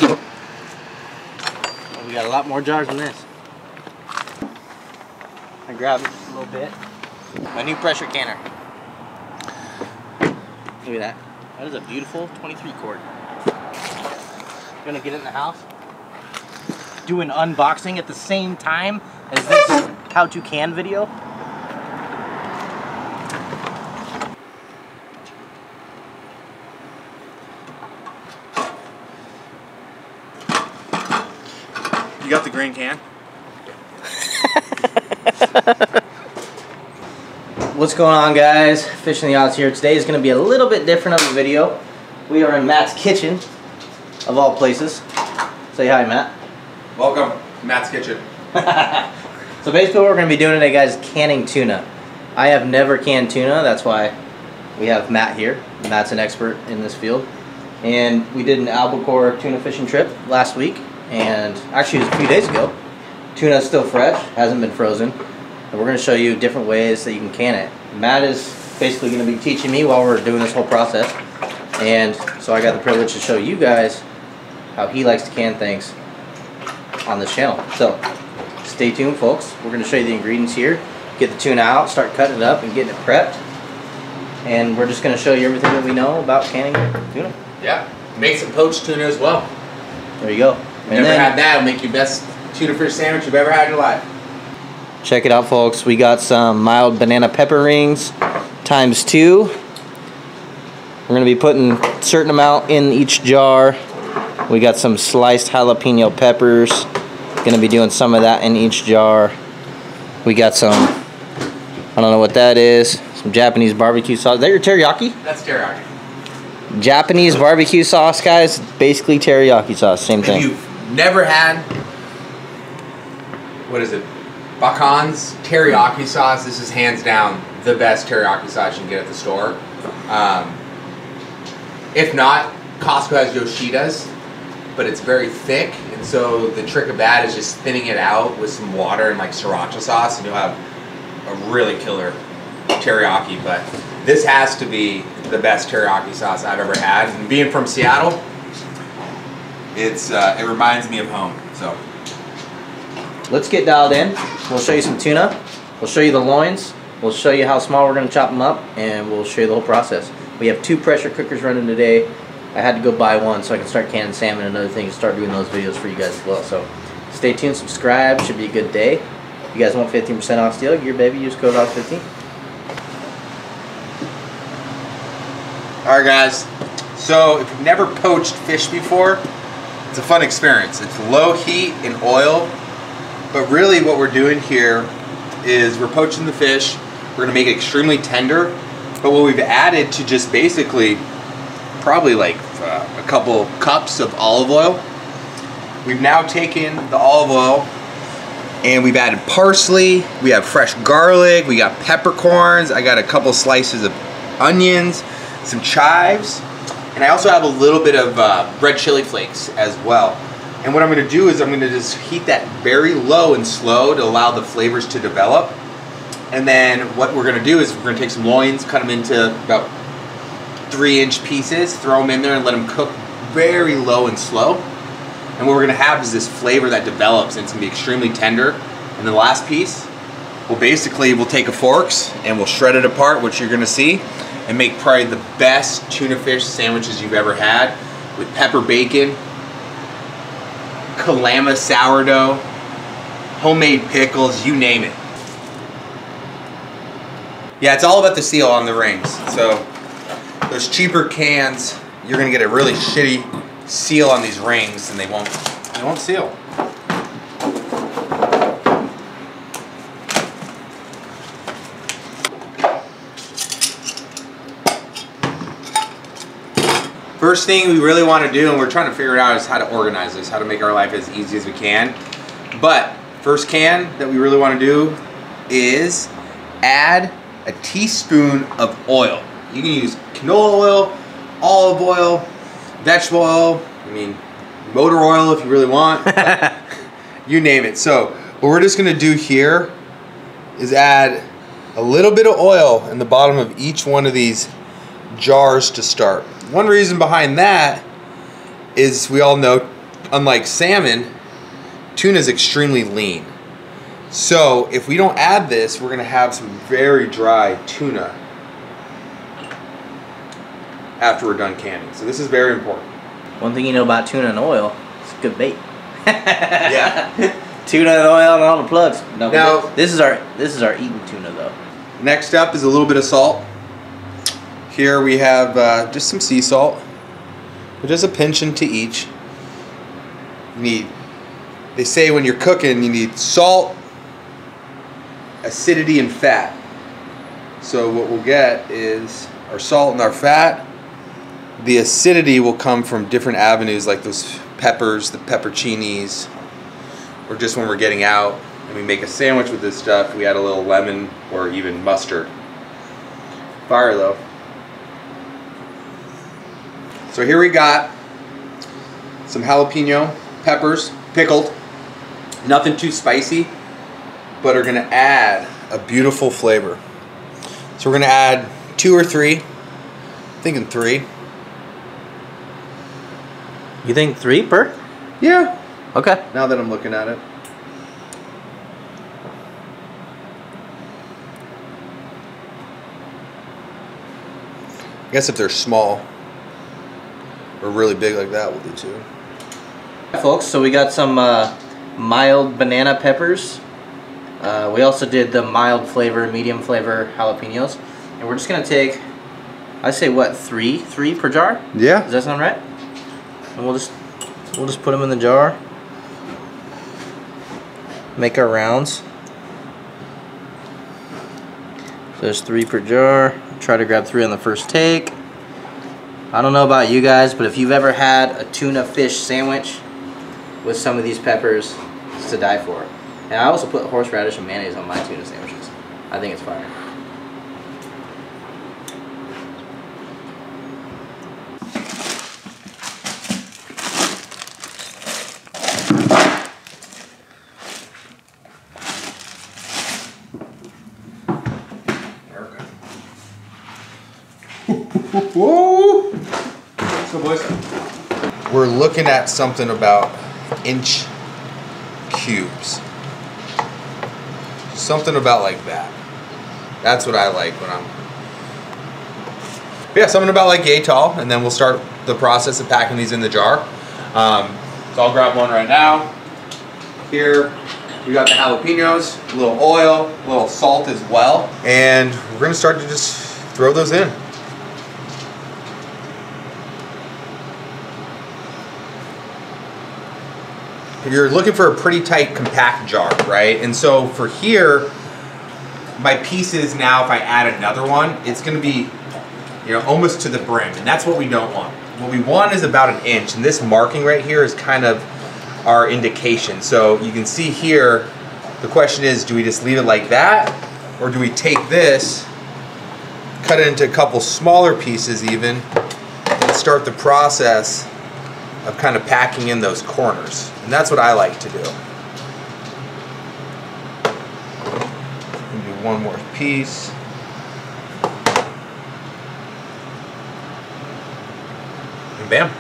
Oh, we got a lot more jars than this. I grabbed it just a little bit. My new pressure canner. Look at that. That is a beautiful 23 quart. I'm gonna get it in the house, do an unboxing at the same time as this how to can video. You got the green can? What's going on, guys? Fishing the Odds here. Today is going to be a little bit different of a video. We are in Matt's kitchen, of all places. Say hi, Matt. Welcome to Matt's kitchen. So basically what we're going to be doing today, guys, is canning tuna. I have never canned tuna. That's why we have Matt here. Matt's an expert in this field. And we did an Albacore tuna fishing trip last week. And actually it was a few days ago. Tuna is still fresh, hasn't been frozen. And we're going to show you different ways that you can can it. Matt is basically going to be teaching me while we're doing this whole process. And so I got the privilege to show you guys how he likes to can things on this channel. So stay tuned, folks. We're going to show you the ingredients here. Get the tuna out, start cutting it up and getting it prepped. And we're just going to show you everything that we know about canning tuna. Yeah, make some poached tuna as well. There you go. Never had that. It'll make you best tuna fish sandwich you've ever had in your life. Check it out, folks. We got some mild banana pepper rings ×2. We're going to be putting a certain amount in each jar. We got some sliced jalapeno peppers. Going to be doing some of that in each jar. We got some, I don't know what that is, some Japanese barbecue sauce. Is that your teriyaki? That's teriyaki. Japanese barbecue sauce, guys. Basically teriyaki sauce, same thing. If you've never had, what is it? Bacon's teriyaki sauce. This is hands down the best teriyaki sauce you can get at the store. If not, Costco has Yoshida's, but it's very thick, and so the trick of that is just thinning it out with some water and like sriracha sauce, and you'll have a really killer teriyaki. But this has to be the best teriyaki sauce I've ever had. And being from Seattle, it reminds me of home. So let's get dialed in. We'll show you some tuna. We'll show you the loins. We'll show you how small we're going to chop them up, and we'll show you the whole process. We have 2 pressure cookers running today. I had to go buy one so I can start canning salmon and other things, start doing those videos for you guys as well. So stay tuned, subscribe. Should be a good day. If you guys want 15% off Steel Gear, baby, use code ODDS15. alright guys, so if you've never poached fish before, it's a fun experience. It's low heat and oil, but really what we're doing here is we're poaching the fish. We're going to make it extremely tender, but what we've added to just basically probably like a couple cups of olive oil. We've now taken the olive oil and we've added parsley, we have fresh garlic, we got peppercorns, I got a couple slices of onions, some chives, and I also have a little bit of red chili flakes as well. And what I'm going to do is I'm going to just heat that very low and slow to allow the flavors to develop. And then what we're going to do is we're going to take some loins, cut them into about 3-inch pieces, throw them in there and let them cook very low and slow. And what we're going to have is this flavor that develops, and it's going to be extremely tender. And then the last piece, we'll take a forks and we'll shred it apart, which you're going to see, and make probably the best tuna fish sandwiches you've ever had with pepper bacon, Kalama sourdough, homemade pickles, you name it. Yeah, it's all about the seal on the rings. So those cheaper cans, you're gonna get a really shitty seal on these rings, and they won't seal. First thing we really want to do, and we're trying to figure it out, is how to organize this, how to make our life as easy as we can. But first can that we really want to do is add a teaspoon of oil. You can use canola oil, olive oil, vegetable oil, I mean motor oil if you really want, you name it. So what we're just going to do here is add a little bit of oil in the bottom of each one of these jars to start. One reason behind that is we all know unlike salmon, tuna is extremely lean. So if we don't add this, we're going to have some very dry tuna after we're done canning. So this is very important. One thing you know about tuna and oil, it's good bait. Yeah. Tuna and oil and all the plugs. No, now this is our eaten tuna though. Next up is a little bit of salt. Here we have just some sea salt, just a pinch into each. They say when you're cooking, you need salt, acidity, and fat. So what we'll get is our salt and our fat. The acidity will come from different avenues, like those peppers, the pepperoncinis, or just when we're getting out and we make a sandwich with this stuff, we add a little lemon or even mustard. Fire though. So here we got some jalapeno peppers, pickled. Nothing too spicy, but are gonna add a beautiful flavor. So we're gonna add 2 or 3. I'm thinking 3. You think 3 per? Yeah. Okay. Now that I'm looking at it. I guess if they're small or really big like that, we'll do 2. Folks, so we got some mild banana peppers. We also did the mild flavor, medium flavor jalapenos. And we're just gonna take, I say what, 3 per jar? Yeah. Does that sound right? And we'll just put them in the jar. Make our rounds. So there's 3 per jar. Try to grab 3 on the first take. I don't know about you guys, but if you've ever had a tuna fish sandwich with some of these peppers, it's to die for. And I also put horseradish and mayonnaise on my tuna sandwiches. I think it's fire. Whoa! So boys, we're looking at something about inch cubes. Something about like that. That's what I like when I'm... Yeah, something about like yay tall, and then we'll start the process of packing these in the jar. So I'll grab one right now. Here, we got the jalapenos, a little oil, a little salt as well. And we're gonna start to just throw those in. You're looking for a pretty tight, compact jar, right? And so for here, my pieces now, if I add another one, it's gonna be, you know, almost to the brim, and that's what we don't want. What we want is about 1 inch, and this marking right here is kind of our indication. So you can see here, the question is, do we just leave it like that, or do we take this, cut it into a couple smaller pieces even, and start the process of kind of packing in those corners. And that's what I like to do. Do one more piece. And bam.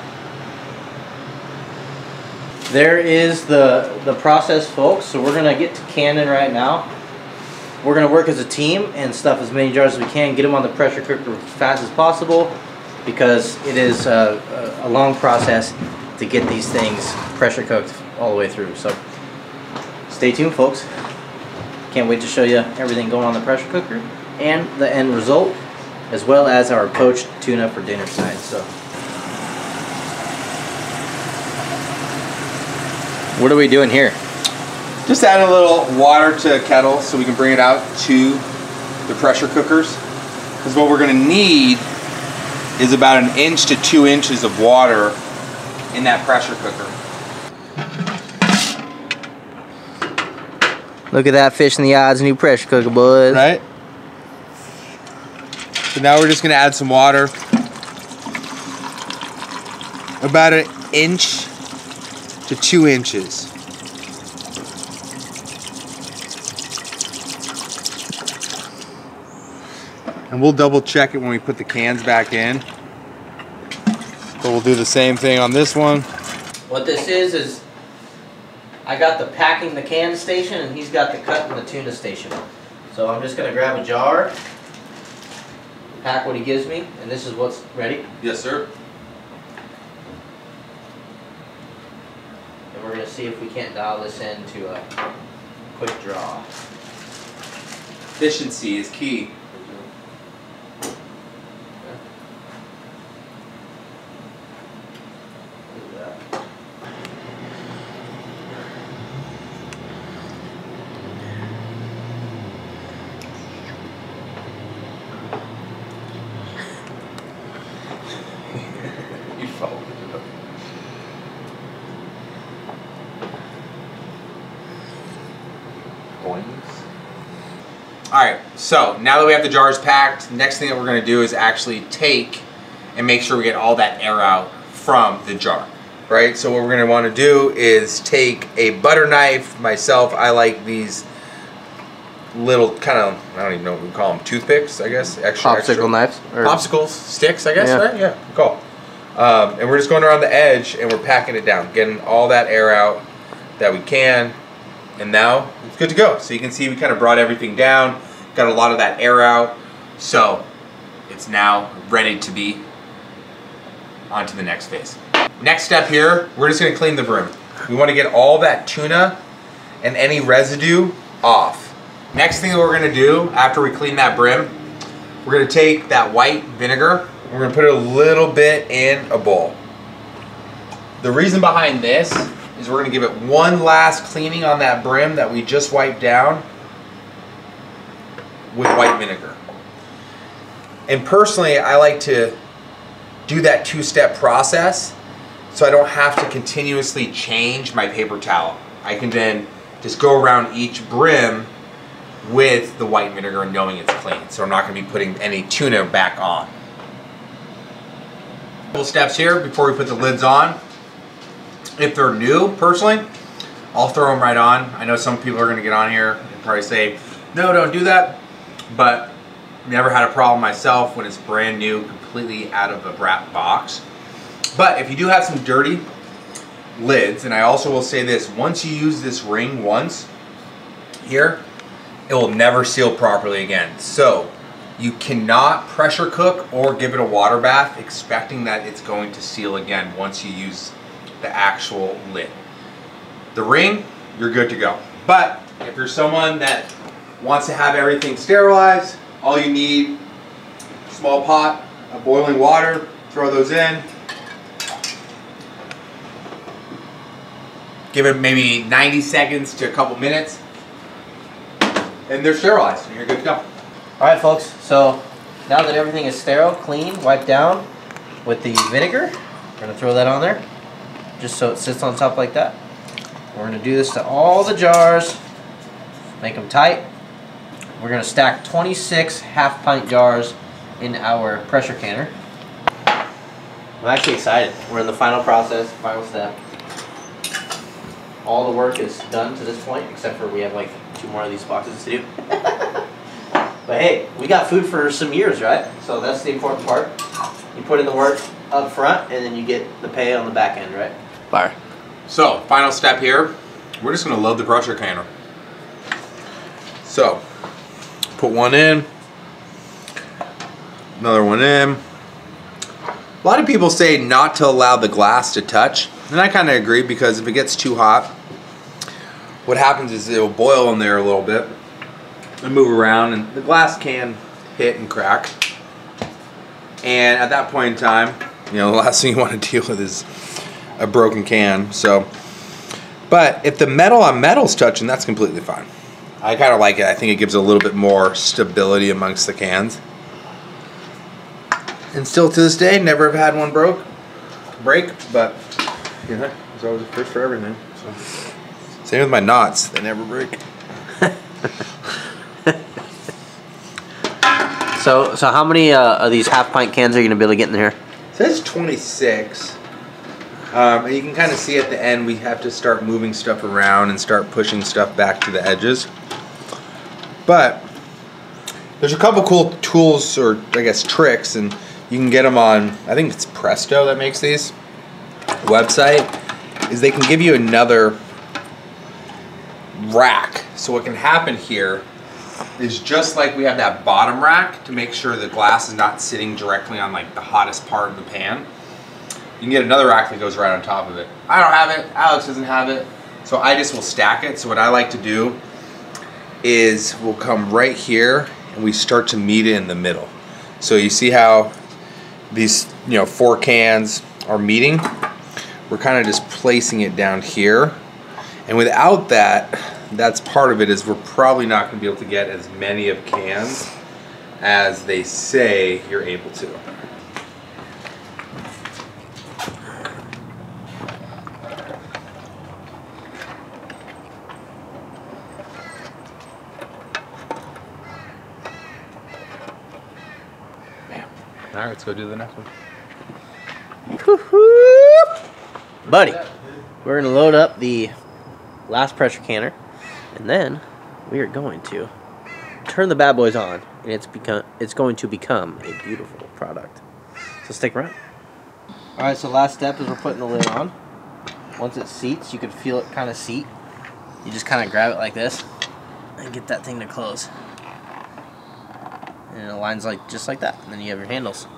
There is the process, folks. So we're gonna get to canning right now. We're gonna work as a team and stuff as many jars as we can, get them on the pressure cooker as fast as possible, because it is a long process to get these things pressure cooked all the way through. So stay tuned, folks. Can't wait to show you everything going on the pressure cooker and the end result, as well as our poached tuna for dinner tonight. So what are we doing here? Just add a little water to a kettle so we can bring it out to the pressure cookers. Because what we're gonna need is about 1 inch to 2 inches of water in that pressure cooker. Look at that fish in the odds, new pressure cooker, boys. Right? So now we're just gonna add some water. About 1 inch to 2 inches. And we'll double check it when we put the cans back in. But we'll do the same thing on this one. What this is I got the packing the can station and he's got the cutting the tuna station. So I'm just gonna grab a jar, pack what he gives me, and this is what's ready. Yes, sir. And we're gonna see if we can't dial this into a quick draw. Efficiency is key. You followed it up. Alright, so now that we have the jars packed, next thing that we're going to do is actually take and make sure we get all that air out from the jar. Right, so what we're going to want to do is take a butter knife. Myself, I like these little kind of, I don't even know what we call them, toothpicks, I guess. Popsicle knives? Or popsicle sticks, I guess, yeah. Right? Yeah, cool. And we're just going around the edge and we're packing it down, getting all that air out that we can. And now it's good to go. So you can see we kind of brought everything down, got a lot of that air out. So it's now ready to be on to the next phase. Next step here, we're just gonna clean the brim. We wanna get all that tuna and any residue off. Next thing that we're gonna do after we clean that brim, we're gonna take that white vinegar, we're gonna put it a little bit in a bowl. The reason behind this is we're gonna give it one last cleaning on that brim that we just wiped down with white vinegar. And personally, I like to do that two-step process so I don't have to continuously change my paper towel. I can then just go around each brim with the white vinegar and knowing it's clean. So I'm not gonna be putting any tuna back on. Couple steps here before we put the lids on. If they're new, personally, I'll throw them right on. I know some people are gonna get on here and probably say, no, don't do that. But never had a problem myself when it's brand new, completely out of a wrap box. But if you do have some dirty lids, and I also will say this, once you use this ring once here, it will never seal properly again. So you cannot pressure cook or give it a water bath expecting that it's going to seal again once you use the actual lid. The ring, you're good to go. But if you're someone that wants to have everything sterilized, all you need, small pot of boiling water, throw those in. Give it maybe 90 seconds to a couple minutes, and they're sterilized, and you're good to go. Alright folks, so now that everything is sterile, clean, wiped down with the vinegar, we're going to throw that on there, just so it sits on top like that. We're going to do this to all the jars, make them tight. We're going to stack 26 half-pint jars in our pressure canner. I'm actually excited. We're in the final process, final step. All the work is done to this point, except for we have like 2 more of these boxes to do. But hey, we got food for some years, right? So that's the important part. You put in the work up front, and then you get the pay on the back end, right? Fire. So, final step here, we're just going to load the pressure canner. So, put one in, another one in. A lot of people say not to allow the glass to touch, and I kind of agree, because if it gets too hot, what happens is it'll boil in there a little bit and move around, and the glass can hit and crack. And at that point in time, you know, the last thing you want to deal with is a broken can. So, but if the metal on metal's touching, that's completely fine. I kind of like it. I think it gives a little bit more stability amongst the cans. And still to this day, never have had one break, but you know, there's always a first for everything. So. Same with my knots, they never break. So how many of these half-pint cans are you going to be able to get in here? It says 26. And you can kind of see at the end we have to start moving stuff around and start pushing stuff back to the edges. But there's a couple cool tools, or I guess tricks, and you can get them on, I think it's Presto that makes these, website. is they can give you another rack. So what can happen here is, just like we have that bottom rack to make sure the glass is not sitting directly on like the hottest part of the pan, you can get another rack that goes right on top of it. I don't have it, Alex doesn't have it, so I just will stack it. So what I like to do is we'll come right here and we start to meet it in the middle. So you see how these 4 cans are meeting? We're kind of just placing it down here. And without that, that's part of it, is we're probably not going to be able to get as many of cans as they say you're able to. All right, let's go do the next one. Buddy, we're gonna load up the last pressure canner, and then we are going to turn the bad boys on, and it's going to become a beautiful product. So stick around. All right, so last step is we're putting the lid on. Once it seats, you can feel it kind of seat. You just kind of grab it like this and get that thing to close. And it aligns just like that, and then you have your handles.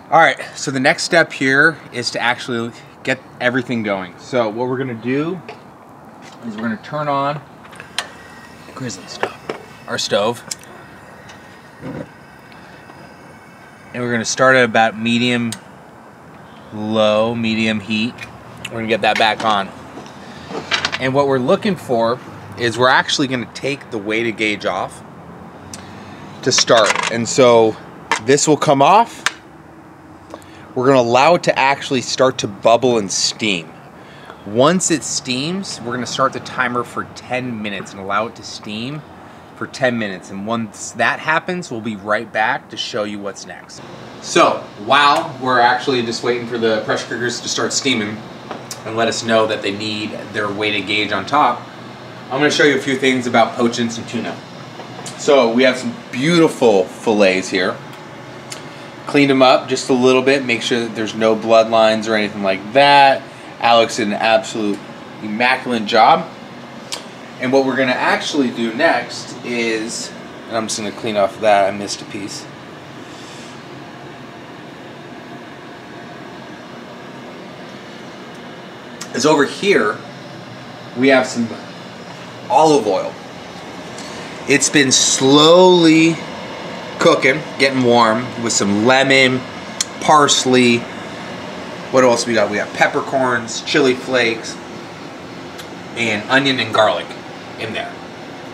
All right, so the next step here is to actually get everything going. So what we're gonna do is we're gonna turn on our stove, and we're gonna start at about medium heat. We're gonna get that back on. And what we're looking for is we're actually gonna take the weighted gauge off to start. And so this will come off. We're gonna allow it to actually start to bubble and steam. Once it steams, we're gonna start the timer for 10 minutes and allow it to steam for 10 minutes. And once that happens, we'll be right back to show you what's next. So while we're actually just waiting for the pressure cookers to start steaming and let us know that they need their weighted gauge on top, I'm gonna show you a few things about poaching some tuna. So we have some beautiful fillets here. Cleaned them up just a little bit, make sure that there's no bloodlines or anything like that. Alex did an absolute immaculate job. And what we're gonna actually do next is, and I'm just gonna clean off that, I missed a piece. Is over here, we have some olive oil. It's been slowly cooking, getting warm with some lemon, parsley. What else we got? We got peppercorns, chili flakes, and onion and garlic in there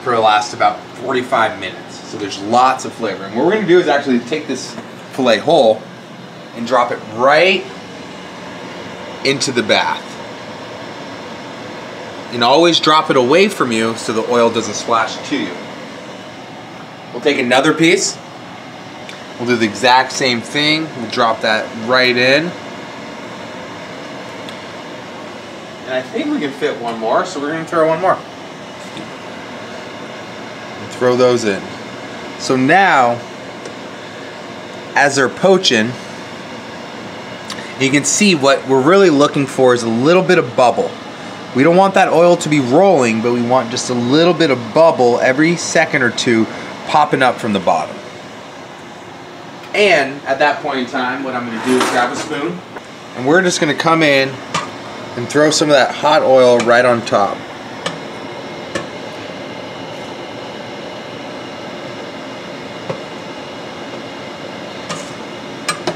for the last about 45 minutes. So there's lots of flavor. And what we're gonna do is actually take this filet whole and drop it right into the bath. And always drop it away from you so the oil doesn't splash to you. We'll take another piece. We'll do the exact same thing. We'll drop that right in. And I think we can fit one more, so we're going to throw one more. And throw those in. So now, as they're poaching, you can see what we're really looking for is a little bit of bubble. We don't want that oil to be rolling, but we want just a little bit of bubble every second or two popping up from the bottom. And at that point in time, what I'm going to do is grab a spoon, and we're just going to come in and throw some of that hot oil right on top.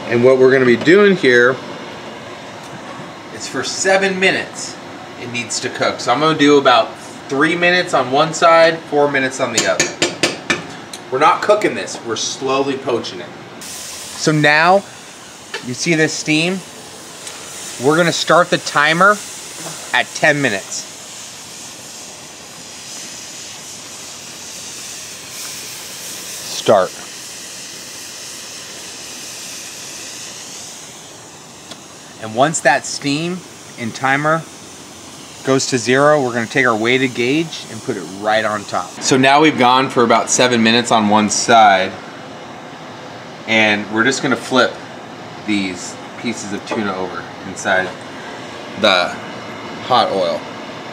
And what we're going to be doing here is for 7 minutes it needs to cook. So I'm going to do about 3 minutes on one side, 4 minutes on the other. We're not cooking this, we're slowly poaching it. So now, you see this steam? We're gonna start the timer at 10 minutes. Start. And once that steam and timer goes to 0, we're gonna take our weighted gauge and put it right on top. So now we've gone for about 7 minutes on one side, and we're just gonna flip these pieces of tuna over inside the hot oil.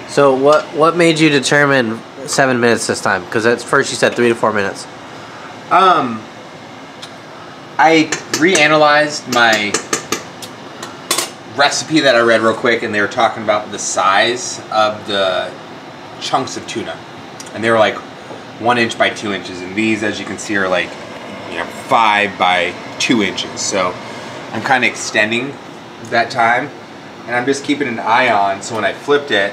So what made you determine 7 minutes this time? Because at first you said 3 to 4 minutes. I reanalyzed my recipe that I read real quick, and they were talking about the size of the chunks of tuna, and they were like 1 inch by 2 inches, and these, as you can see, are like 5 by 2 inches. So I'm kind of extending that time, and I'm just keeping an eye on, so when I flipped it,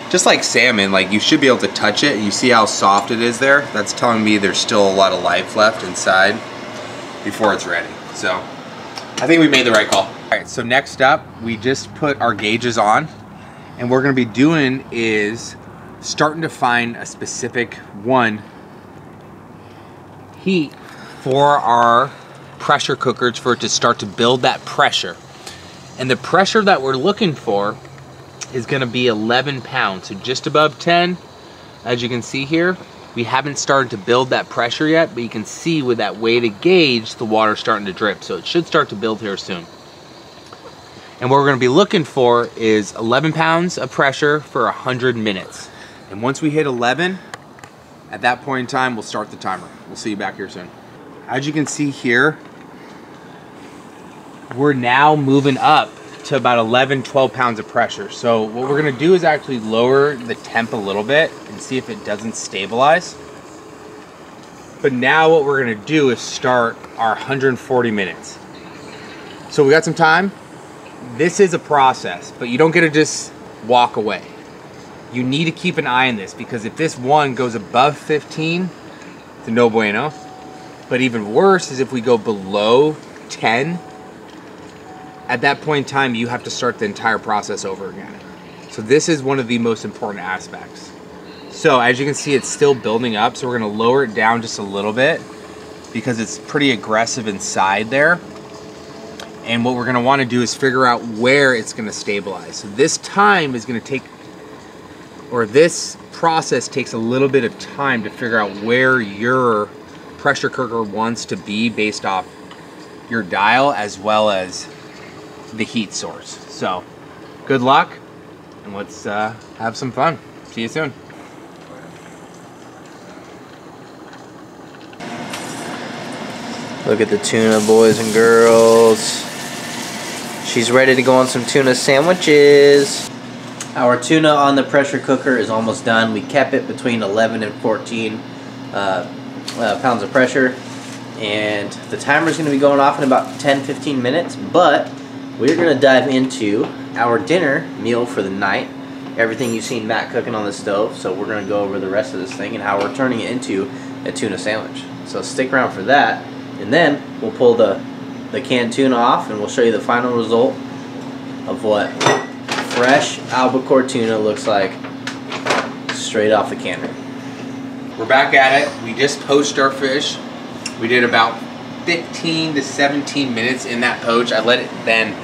just like salmon, like you should be able to touch it. You see how soft it is there? That's telling me there's still a lot of life left inside before it's ready. So I think we made the right call. All right, so next up, we just put our gauges on, and what we're gonna be doing is starting to find a specific heat for our pressure cookers for it to start to build that pressure. And the pressure that we're looking for is gonna be 11 pounds, so just above 10. As you can see here, we haven't started to build that pressure yet, but you can see with that weighted gauge, the water's starting to drip, so it should start to build here soon. And what we're gonna be looking for is 11 pounds of pressure for 100 minutes. And once we hit 11, at that point in time, we'll start the timer. We'll see you back here soon. As you can see here, we're now moving up to about 11, 12 pounds of pressure. So what we're gonna do is actually lower the temp a little bit and see if it doesn't stabilize. But now what we're gonna do is start our 140 minutes. So we got some time. This is a process, but you don't get to just walk away. You need to keep an eye on this, because if this one goes above 15, it's a no bueno. But even worse is if we go below 10, at that point in time, you have to start the entire process over again. So this is one of the most important aspects. So as you can see, it's still building up, so we're gonna lower it down just a little bit because it's pretty aggressive inside there. And what we're gonna wanna do is figure out where it's gonna stabilize. So this time is gonna take, or this process takes a little bit of time to figure out where your pressure cooker wants to be based off your dial as well as the heat source. So good luck, and let's have some fun. See you soon. Look at the tuna, boys and girls. She's ready to go on some tuna sandwiches. Our tuna on the pressure cooker is almost done. We kept it between 11 and 14 pounds of pressure, and the timer is going to be going off in about 10-15 minutes, but we're going to dive into our dinner meal for the night. Everything you've seen Matt cooking on the stove, so we're going to go over the rest of this thing and how we're turning it into a tuna sandwich. So stick around for that, and then we'll pull the canned tuna off, and we'll show you the final result of what fresh albacore tuna looks like straight off the canner. We're back at it. We just poached our fish. We did about 15 to 17 minutes in that poach. I let it then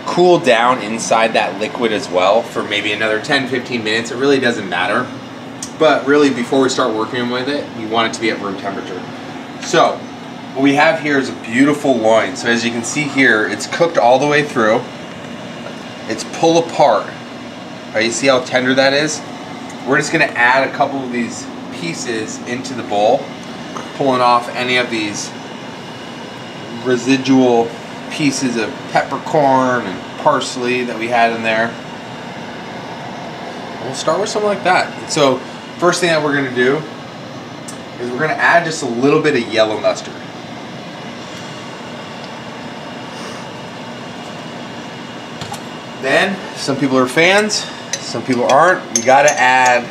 cool down inside that liquid as well for maybe another 10-15 minutes. It really doesn't matter. But really, before we start working with it, we want it to be at room temperature. So what we have here is a beautiful loin. So as you can see here, it's cooked all the way through. It's pull apart. Right, you see how tender that is? We're just gonna add a couple of these pieces into the bowl, pulling off any of these residual pieces of peppercorn and parsley that we had in there. We'll start with something like that. And so first thing that we're gonna do is we're gonna add just a little bit of yellow mustard. Then, some people are fans, some people aren't. We gotta add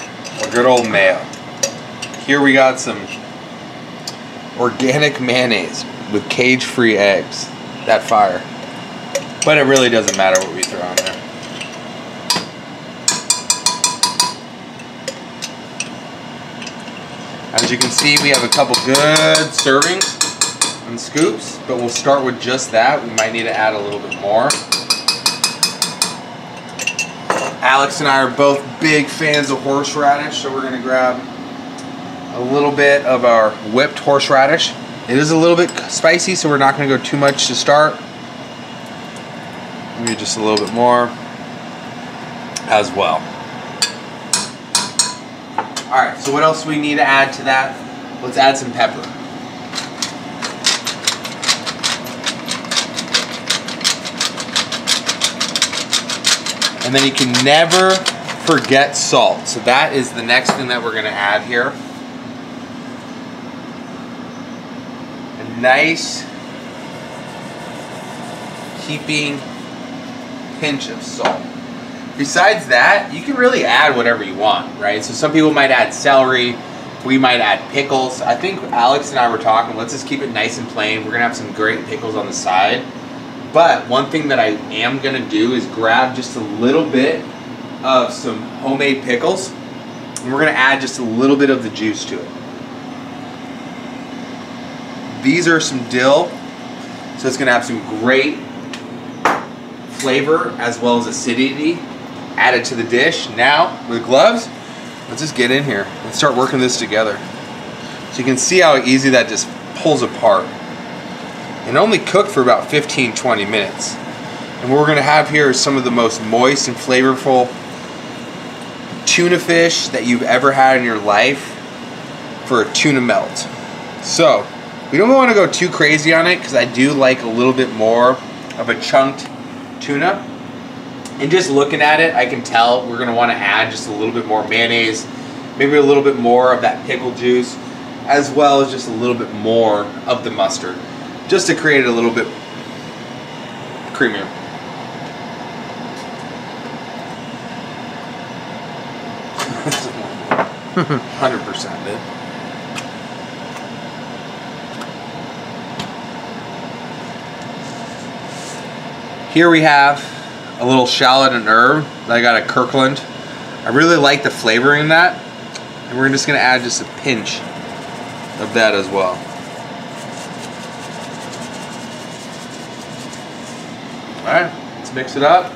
a good old mayo. Here we got some organic mayonnaise with cage-free eggs. That fire. But it really doesn't matter what we throw on there. As you can see, we have a couple good servings and scoops, but we'll start with just that. We might need to add a little bit more. Alex and I are both big fans of horseradish, so we're gonna grab a little bit of our whipped horseradish. It is a little bit spicy, so we're not gonna go too much to start. Maybe just a little bit more. as well. All right, so what else do we need to add to that? Let's add some pepper. And then you can never forget salt. So that is the next thing that we're gonna add here. A nice keeping pinch of salt. Besides that, you can really add whatever you want, right? So some people might add celery, we might add pickles. I think Alex and I were talking, let's just keep it nice and plain. We're gonna have some great pickles on the side. But one thing that I am gonna do is grab just a little bit of some homemade pickles, and we're gonna add just a little bit of the juice to it. These are some dill, so it's gonna have some great flavor as well as acidity added to the dish. Now, with gloves, let's just get in here and start working this together. So you can see how easy that just pulls apart. And only cook for about 15-20 minutes. And what we're gonna have here is some of the most moist and flavorful tuna fish that you've ever had in your life for a tuna melt. So, we don't wanna go too crazy on it because I do like a little bit more of a chunked tuna. And just looking at it, I can tell we're gonna wanna add just a little bit more mayonnaise, maybe a little bit more of that pickle juice, as well as just a little bit more of the mustard, just to create it a little bit creamier. $100%, dude. Here we have a little shallot and herb that I got at Kirkland. I really like the flavoring in that, and we're just gonna add just a pinch of that as well. Alright, let's mix it up.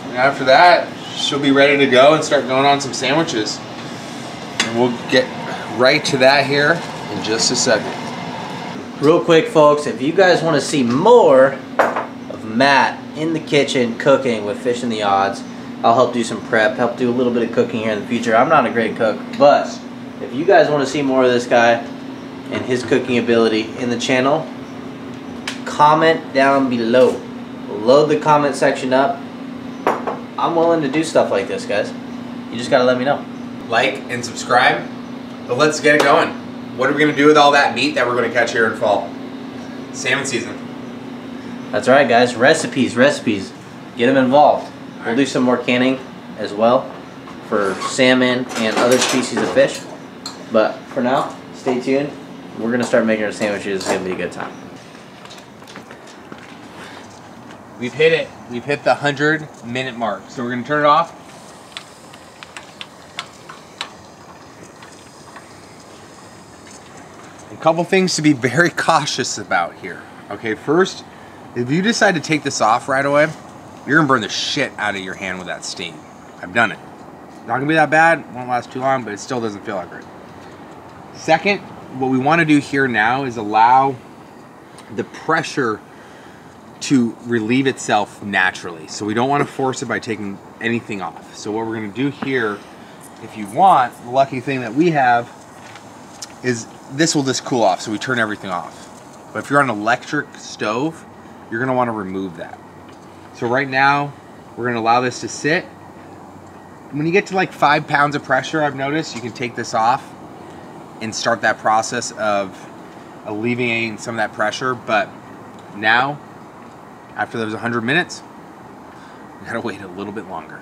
And after that, she'll be ready to go and start going on some sandwiches. And we'll get right to that here in just a second. Real quick, folks, if you guys want to see more of Matt in the kitchen cooking with Fish and the Odds, I'll help do some prep, help do a little bit of cooking here in the future. I'm not a great cook, but if you guys want to see more of this guy and his cooking ability in the channel, comment down below. Load the comment section up. I'm willing to do stuff like this, guys. You just gotta let me know. Like and subscribe, but let's get it going. What are we gonna do with all that meat that we're gonna catch here in fall? Salmon season. That's right, guys. Recipes. Get them involved. We'll do some more canning as well for salmon and other species of fish. But for now, stay tuned. We're gonna start making our sandwiches. It's gonna be a good time. We've hit it. We've hit the 100-minute mark. So we're gonna turn it off. A couple things to be very cautious about here. Okay, first, if you decide to take this off right away, you're gonna burn the shit out of your hand with that steam. I've done it. Not gonna be that bad, won't last too long, but it still doesn't feel that great. Second, what we wanna do here now is allow the pressure to relieve itself naturally. So we don't wanna force it by taking anything off. So what we're gonna do here, if you want, the lucky thing that we have is this will just cool off, so we turn everything off. But if you're on an electric stove, you're gonna wanna remove that. So right now, we're gonna allow this to sit. When you get to like 5 pounds of pressure, I've noticed, you can take this off and start that process of alleviating some of that pressure. But now, after those 100 minutes, we gotta wait a little bit longer.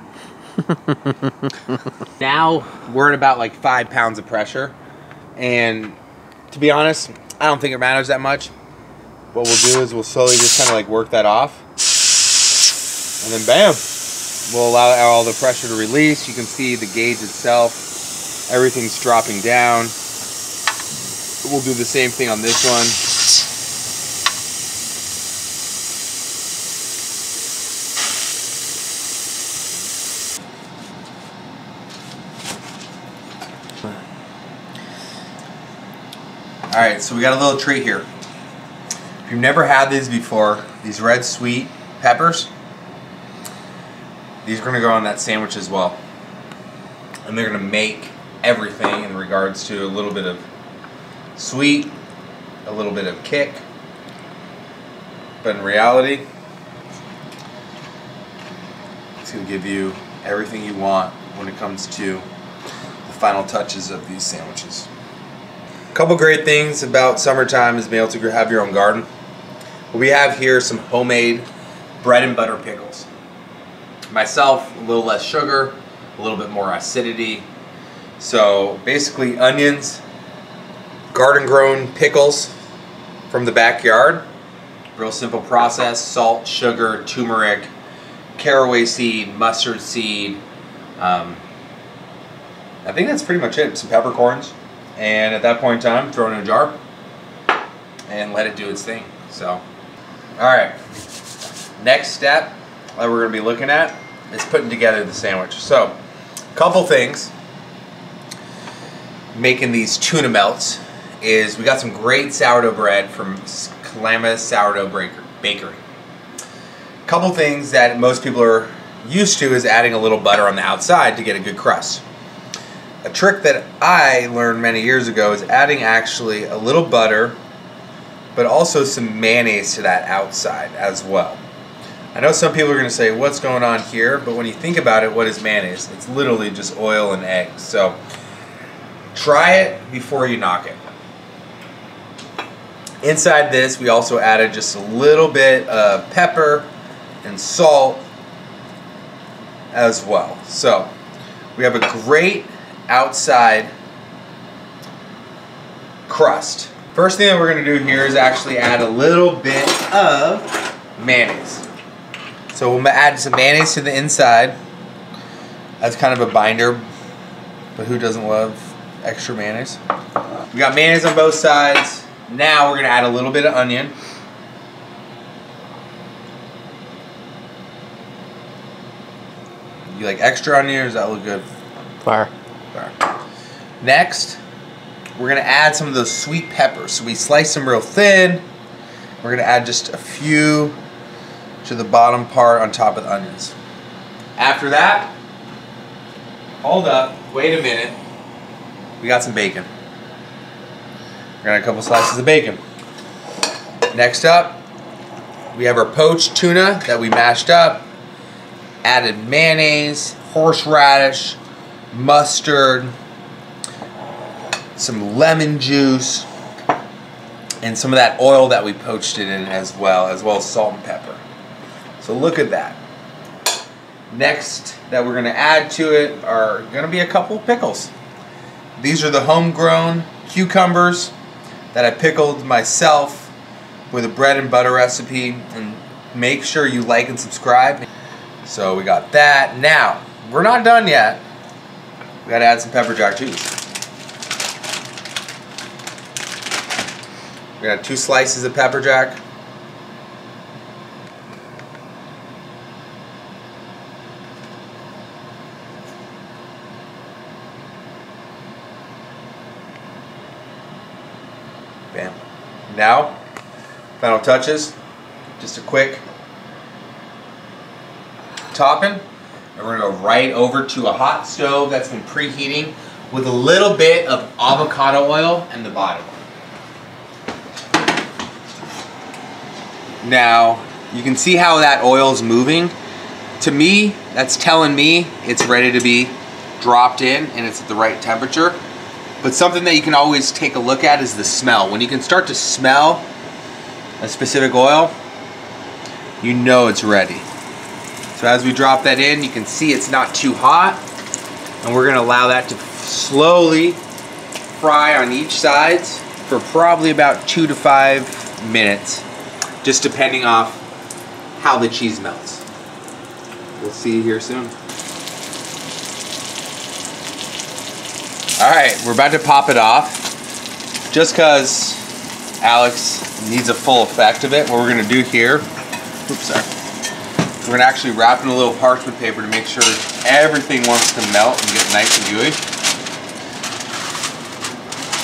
Now, we're at about like 5 pounds of pressure. And to be honest, I don't think it matters that much. What we'll do is we'll slowly just kind of like work that off. And then bam, we'll allow all the pressure to release. You can see the gauge itself, everything's dropping down. We'll do the same thing on this one. All right, so we got a little treat here. If you've never had these before, these red sweet peppers, These are going to go on that sandwich as well. And they're going to make everything in regards to a little bit of sweet, a little bit of kick. But in reality, it's going to give you everything you want when it comes to the final touches of these sandwiches. A couple great things about summertime is being able to have your own garden. What we have here is some homemade bread and butter pickles. Myself, a little less sugar, a little bit more acidity. So basically onions, garden grown pickles from the backyard. Real simple process: salt, sugar, turmeric, caraway seed, mustard seed. I think that's pretty much it. Some peppercorns. And at that point in time, throw it in a jar and let it do its thing. So, alright. Next step that we're going to be looking at is putting together the sandwich. So, a couple things making these tuna melts is we got some great sourdough bread from Calamus Sourdough Bakery. A couple things that most people are used to is adding a little butter on the outside to get a good crust. A trick that I learned many years ago is adding actually a little butter, but also some mayonnaise to that outside as well. I know some people are going to say, what's going on here? But when you think about it, what is mayonnaise? It's literally just oil and eggs. So try it before you knock it. Inside this, we also added just a little bit of pepper and salt as well. So we have a great outside crust. First thing that we're going to do here is actually add a little bit of mayonnaise. So we'll add some mayonnaise to the inside as kind of a binder, but who doesn't love extra mayonnaise? We got mayonnaise on both sides. Now we're going to add a little bit of onion. You like extra onion, or does that look good? Fire. Next, we're going to add some of those sweet peppers. So we slice them real thin. We're going to add just a few to the bottom part on top of the onions. After that, hold up, wait a minute. We got some bacon. We're going to add a couple slices of bacon. Next up, we have our poached tuna that we mashed up. Added mayonnaise, horseradish, mustard, some lemon juice, and some of that oil that we poached it in as well as salt and pepper. So look at that. Next that we're going to add to it are going to be a couple pickles. These are the homegrown cucumbers that I pickled myself with a bread and butter recipe. And make sure you like and subscribe. So we got that. Now, we're not done yet. We got to add some pepper jack cheese. We got 2 slices of pepper jack. Bam. Now, final touches. Just a quick topping. And we're going to go right over to a hot stove that's been preheating with a little bit of avocado oil in the bottom. Now, you can see how that oil is moving. To me, that's telling me it's ready to be dropped in and it's at the right temperature. But something that you can always take a look at is the smell. When you can start to smell a specific oil, you know it's ready. So as we drop that in, you can see it's not too hot. And we're going to allow that to slowly fry on each side for probably about 2 to 5 minutes. Just depending off how the cheese melts. We'll see you here soon. Alright, we're about to pop it off. Just because Alex needs a full effect of it, what we're going to do here, we're going to actually wrap in a little parchment paper to make sure everything wants to melt and get nice and gooey.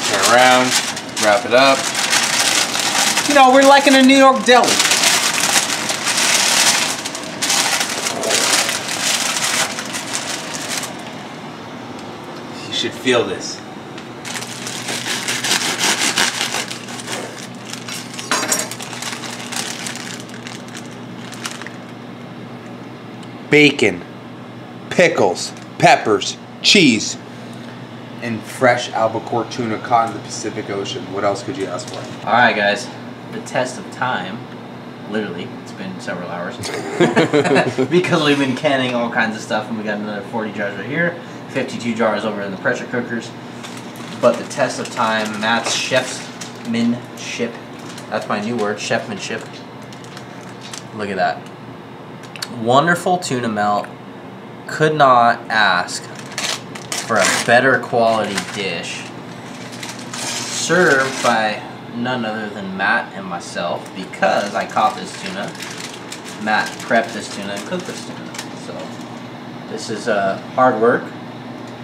Turn around, wrap it up. You know, we're like in a New York deli. should feel this. Bacon, pickles, peppers, cheese, and fresh albacore tuna caught in the Pacific Ocean. What else could you ask for? Alright guys, the test of time, literally, it's been several hours, because we've been canning all kinds of stuff, and we got another 40 jars right here, 52 jars over in the pressure cookers. But the test of time, Matt's chefsmanship, that's my new word, chefmanship. Look at that. Wonderful tuna melt. Could not ask for a better quality dish, served by none other than Matt and myself, because I caught this tuna. Matt prepped this tuna and cooked this tuna. So this is hard work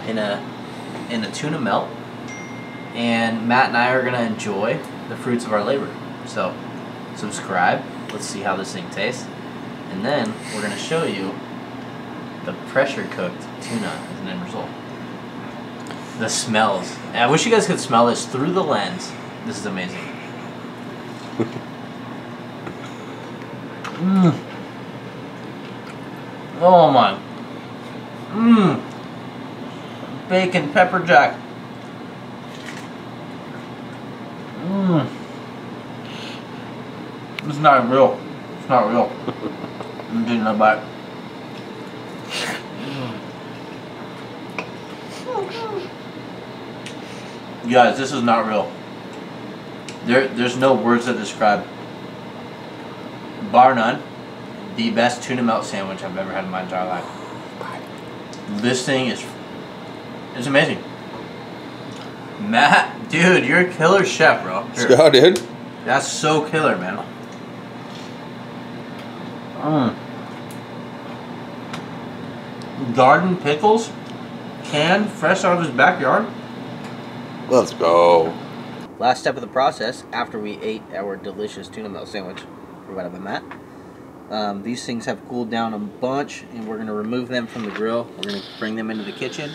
in a tuna melt, and Matt and I are gonna enjoy the fruits of our labor. So subscribe. Let's see how this thing tastes, and then we're gonna show you the pressure cooked tuna as an end result. The smells. And I wish you guys could smell this through the lens. This is amazing. Oh my. Bacon pepper jack. It's not real. It's not real. I'm getting that back. Guys, this is not real. There's no words to describe. Bar none, the best tuna melt sandwich I've ever had in my entire life. This thing is amazing. Matt, dude, you're a killer chef, bro. Let's go, dude. That's so killer, man. Garden pickles, canned, fresh out of his backyard. Let's go. Last step of the process, after we ate our delicious tuna melt sandwich provided by Matt. These things have cooled down a bunch, and we're going to remove them from the grill. We're going to bring them into the kitchen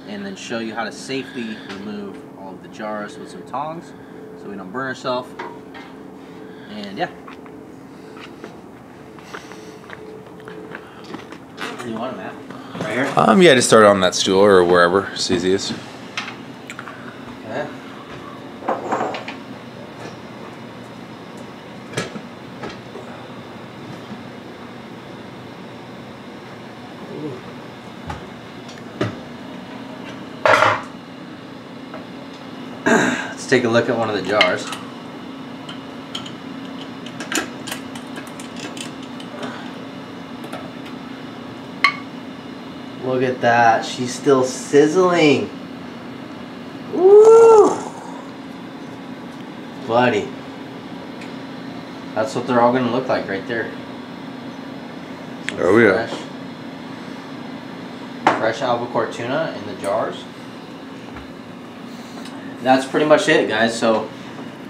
and then show you how to safely remove all of the jars with some tongs so we don't burn ourselves. And yeah. Where do you want it, Matt? Right here? Yeah, just start on that stool or wherever it's easiest. Okay. Let's take a look at one of the jars. Look at that. She's still sizzling. Woo! Buddy. That's what they're all going to look like right there. Some oh yeah. Fresh albacore tuna in the jars. That's pretty much it, guys. So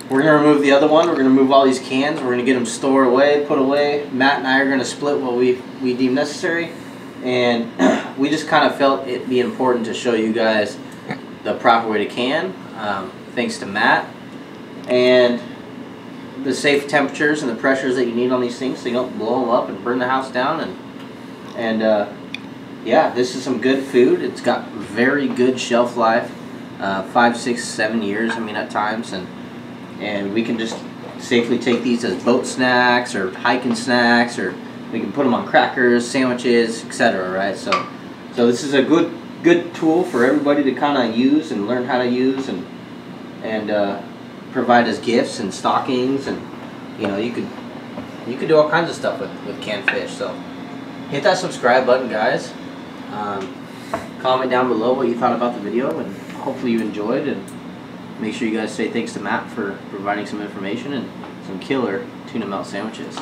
we're going to remove the other one. We're going to remove all these cans. We're going to get them stored away, put away. Matt and I are going to split what we deem necessary. And we just kind of felt it be important to show you guys the proper way to can, thanks to Matt, and the safe temperatures and the pressures that you need on these things so you don't blow them up and burn the house down. And yeah, this is some good food. It's got very good shelf life, 5, 6, 7 years, I mean, at times, and we can just safely take these as boat snacks or hiking snacks, or we can put them on crackers, sandwiches, etc. Right? So this is a good tool for everybody to kind of use and learn how to use, and provide as gifts and stockings, and you know, you could do all kinds of stuff with canned fish. So hit that subscribe button, guys. Comment down below what you thought about the video, and hopefully you enjoyed, and make sure you guys say thanks to Matt for providing some information and some killer tuna melt sandwiches.